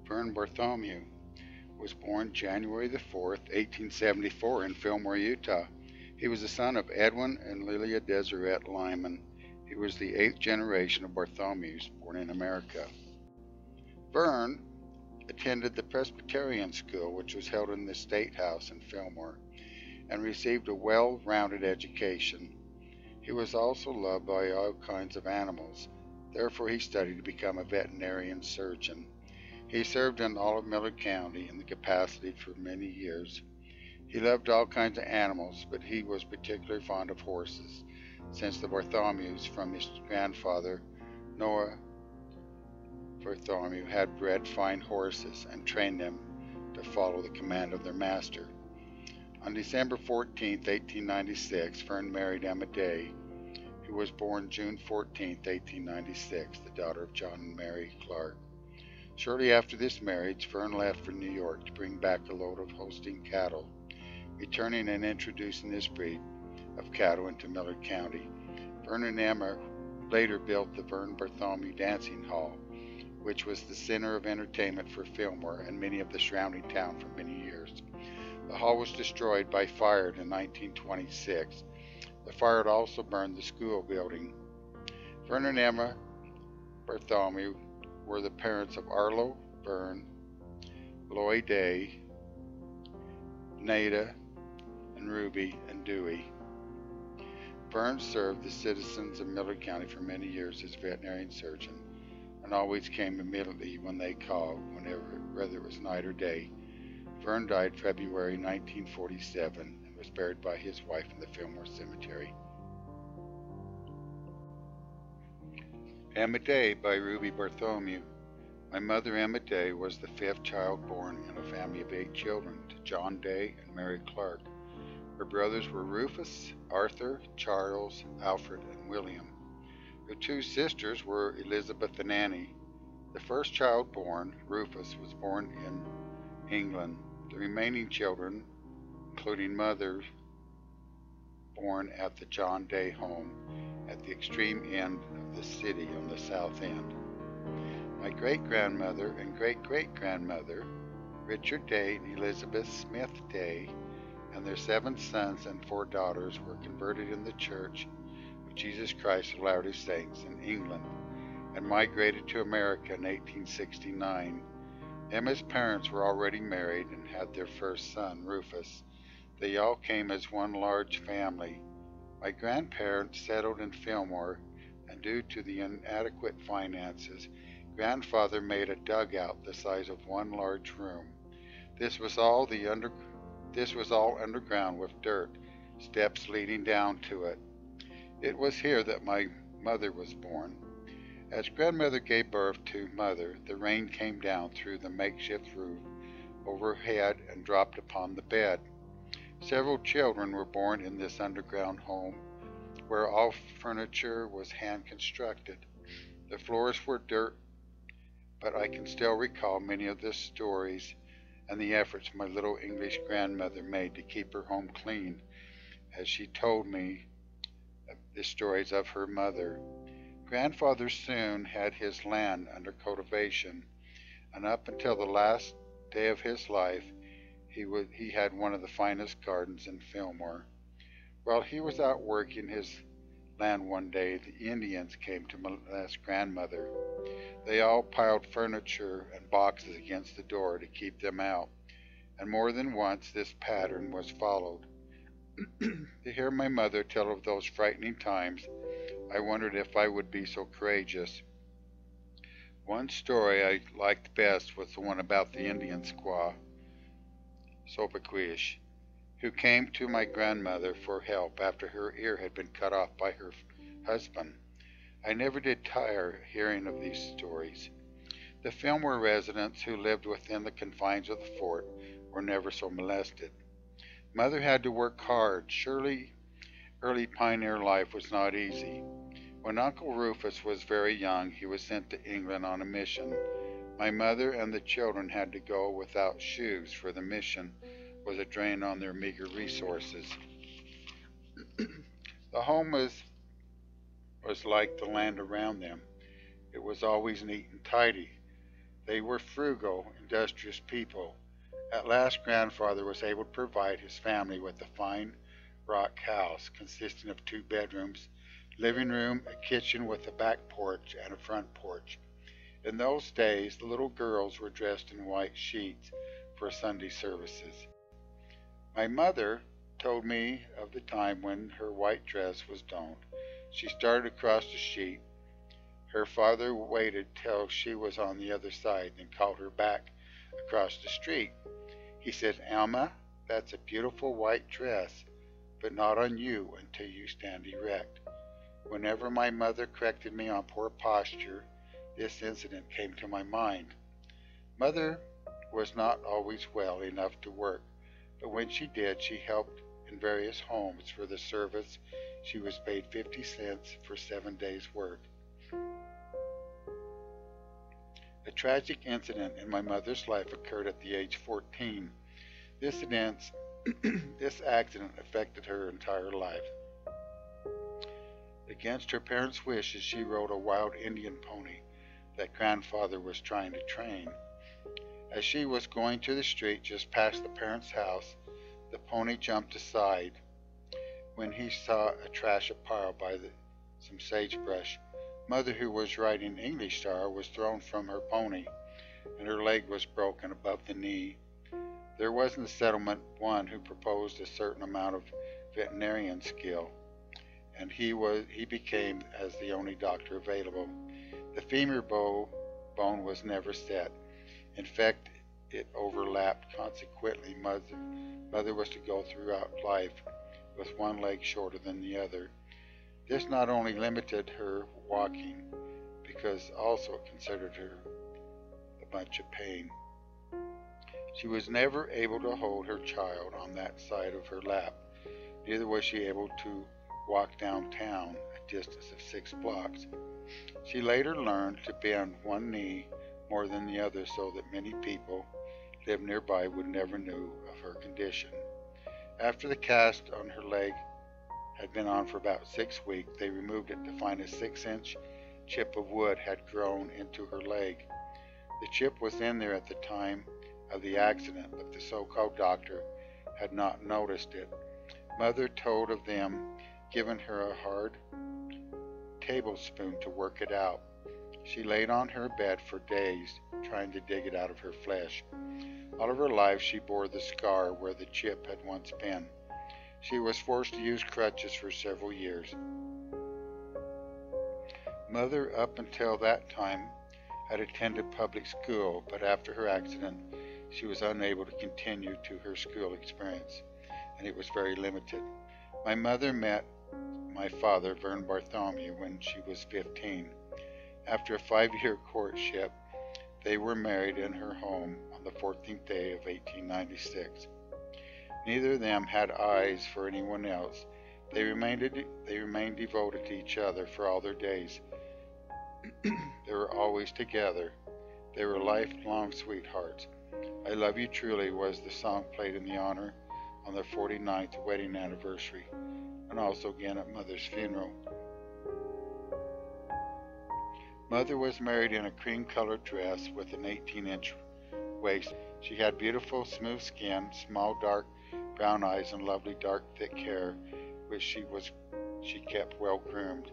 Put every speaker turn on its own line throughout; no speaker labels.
Verne Bartholomew was born January the 4th, 1874 in Fillmore, Utah. He was the son of Edwin and Lilia Deseret Lyman. He was the 8th generation of Bartholomews born in America. Verne attended the Presbyterian school, which was held in the State House in Fillmore, and received a well-rounded education. He was also loved by all kinds of animals. Therefore, he studied to become a veterinarian surgeon. He served in all of Miller County in the capacity for many years. He loved all kinds of animals, but he was particularly fond of horses, since the Bartholomews from his grandfather, Noah Bartholomew, had bred fine horses and trained them to follow the command of their master. On December 14, 1896, Verne married Emma Day, who was born June 14, 1896, the daughter of John and Mary Clark. Shortly after this marriage, Verne left for New York to bring back a load of Holstein cattle, returning and introducing this breed of cattle into Miller County. Verne and Emma later built the Verne Bartholomew Dancing Hall, which was the center of entertainment for Fillmore and many of the surrounding town for many years. The hall was destroyed by fire in 1926. The fire had also burned the school building. Verne and Emma Bartholomew were the parents of Arlo Verne, Loy Day, Nada, and Ruby and Dewey. Verne served the citizens of Miller County for many years as veterinarian surgeon, and always came immediately when they called, whether it was night or day. Verne died February 1947 and was buried by his wife in the Fillmore Cemetery. Emma Day by Ruby Bartholomew. My mother, Emma Day, was the 5th child born in a family of 8 children to John Day and Mary Clark. Her brothers were Rufus, Arthur, Charles, Alfred, and William. Her 2 sisters were Elizabeth and Annie. The first child born, Rufus, was born in England. The remaining children, including mother, born at the John Day home at the extreme end of the city on the south end. My great-grandmother and great-great-grandmother, Richard Day and Elizabeth Smith Day, and their 7 sons and 4 daughters were converted in the Church of Jesus Christ of Latter-day Saints in England and migrated to America in 1869. Emma's parents were already married and had their first son, Rufus. They all came as one large family. My grandparents settled in Fillmore, and due to the inadequate finances, grandfather made a dugout the size of one large room. This was all underground with dirt, steps leading down to it. It was here that my mother was born. As grandmother gave birth to mother, the rain came down through the makeshift roof overhead and dropped upon the bed. Several children were born in this underground home, where all furniture was hand-constructed. The floors were dirt, but I can still recall many of the stories and the efforts my little English grandmother made to keep her home clean, as she told me the stories of her mother. Grandfather soon had his land under cultivation, and up until the last day of his life, he had one of the finest gardens in Fillmore. While he was out working his land one day, the Indians came to molest grandmother. They all piled furniture and boxes against the door to keep them out, and more than once this pattern was followed. To hear my mother tell of those frightening times, I wondered if I would be so courageous. One story I liked best was the one about the Indian squaw, Sopaquish, who came to my grandmother for help after her ear had been cut off by her husband. I never did tire hearing of these stories. The Fillmore residents who lived within the confines of the fort were never so molested. Mother had to work hard. Surely early pioneer life was not easy. When Uncle Rufus was very young, he was sent to England on a mission. My mother and the children had to go without shoes, for the mission was a drain on their meager resources. The home was like the land around them. It was always neat and tidy. They were frugal, industrious people. At last grandfather was able to provide his family with a fine rock house consisting of 2 bedrooms, living room, a kitchen with a back porch and a front porch. In those days, the little girls were dressed in white sheets for Sunday services. My mother told me of the time when her white dress was donned. She started across the sheet. Her father waited till she was on the other side, then called her back across the street. He said, "Alma, that's a beautiful white dress, but not on you until you stand erect." Whenever my mother corrected me on poor posture, this incident came to my mind. Mother was not always well enough to work, but when she did, she helped in various homes. For the service, she was paid 50 cents for 7 days' work. A tragic incident in my mother's life occurred at the age of 14. This accident affected her entire life. Against her parents' wishes, she rode a wild Indian pony that grandfather was trying to train. As she was going to the street just past the parents' house, the pony jumped aside. When he saw a trash pile by some sagebrush, Mother, who was riding English Star, was thrown from her pony, and her leg was broken above the knee. There was in the settlement one who proposed a certain amount of veterinarian skill, and he became as the only doctor available. The femur bone was never set. In fact, it overlapped. Consequently, mother was to go throughout life with one leg shorter than the other. This not only limited her walking, because also it considered her a bunch of pain. She was never able to hold her child on that side of her lap. Neither was she able to walk downtown a distance of 6 blocks. She later learned to bend one knee more than the other so that many people lived nearby would never know of her condition. After the cast on her leg had been on for about 6 weeks, they removed it to find a 6-inch chip of wood had grown into her leg. The chip was in there at the time of the accident, but the so-called doctor had not noticed it. Mother told of them giving her a hard tablespoon to work it out. She laid on her bed for days, trying to dig it out of her flesh. All of her life she bore the scar where the chip had once been. She was forced to use crutches for several years. Mother, up until that time, had attended public school, but after her accident, she was unable to continue to her school experience, and it was very limited. My mother met my father, Verne Bartholomew, when she was 15. After a 5-year courtship, they were married in her home on the 14th day of 1896. Neither of them had eyes for anyone else. They remained devoted to each other for all their days. They were always together. They were lifelong sweethearts. "I Love You Truly" was the song played in the honor on their 49th wedding anniversary, and also again at Mother's funeral. Mother was married in a cream-colored dress with an 18-inch waist. She had beautiful, smooth skin, small, dark brown eyes, and lovely, dark, thick hair, which she kept well groomed.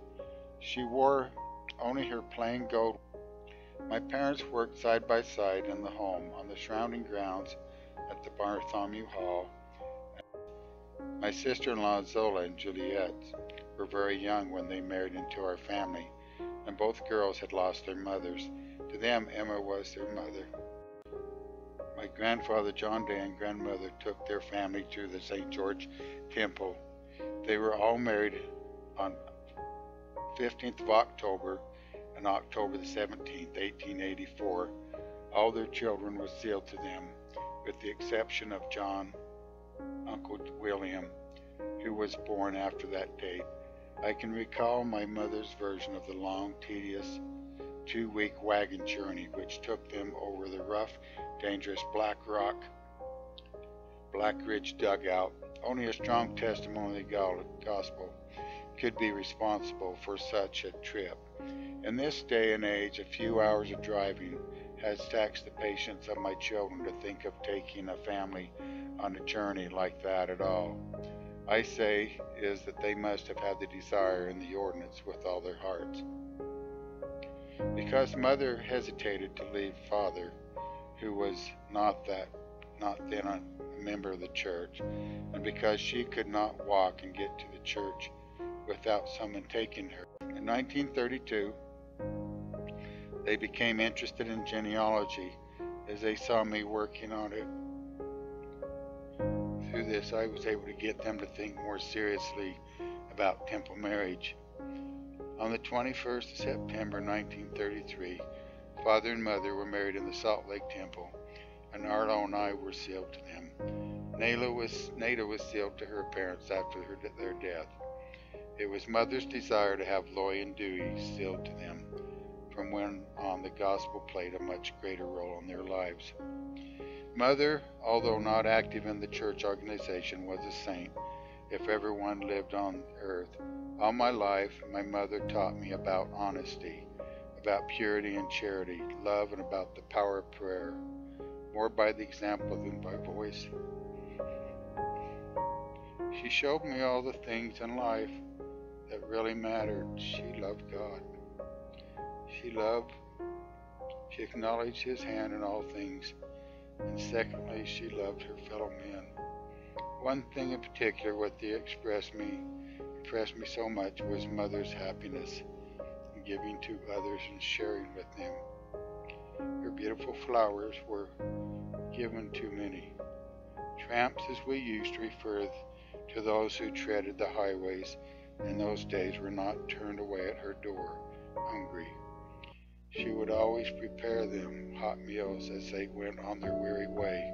She wore only her plain gold. My parents worked side by side in the home on the surrounding grounds at the Bartholomew Hall. My sister-in-law Zola and Juliet were very young when they married into our family, and both girls had lost their mothers. To them, Emma was their mother. My grandfather John Day and grandmother took their family to the St. George Temple. They were all married on 15th of October and October the 17th, 1884. All their children were sealed to them, with the exception of John, Uncle William, who was born after that date. I can recall my mother's version of the long, tedious 2-week wagon journey which took them over the rough, dangerous Black Ridge dugout. Only a strong testimony of the gospel could be responsible for such a trip. In this day and age, a few hours of driving has taxed the patience of my children to think of taking a family on a journey like that at all. I say is that they must have had the desire and the ordinance with all their hearts. Because mother hesitated to leave father, who was not then a member of the church, and because she could not walk and get to the church without someone taking her. In 1932, they became interested in genealogy as they saw me working on it. Through this, I was able to get them to think more seriously about temple marriage. On the 21st of September 1933, father and mother were married in the Salt Lake Temple, and Arlo and I were sealed to them. Nada was sealed to her parents after their death. It was mother's desire to have Loy and Dewey sealed to them. From when on, the gospel played a much greater role in their lives. Mother, although not active in the church organization, was a saint, if ever one lived on earth. All my life, my mother taught me about honesty, about purity and charity, love, and about the power of prayer, more by the example than by voice. She showed me all the things in life that really mattered. She loved God. She acknowledged His hand in all things. And secondly, she loved her fellow men. One thing in particular, what they impressed me so much, was mother's happiness in giving to others and sharing with them. Her beautiful flowers were given to many. Tramps, as we used to refer to those who treaded the highways in those days, were not turned away at her door hungry. She would always prepare them hot meals as they went on their weary way.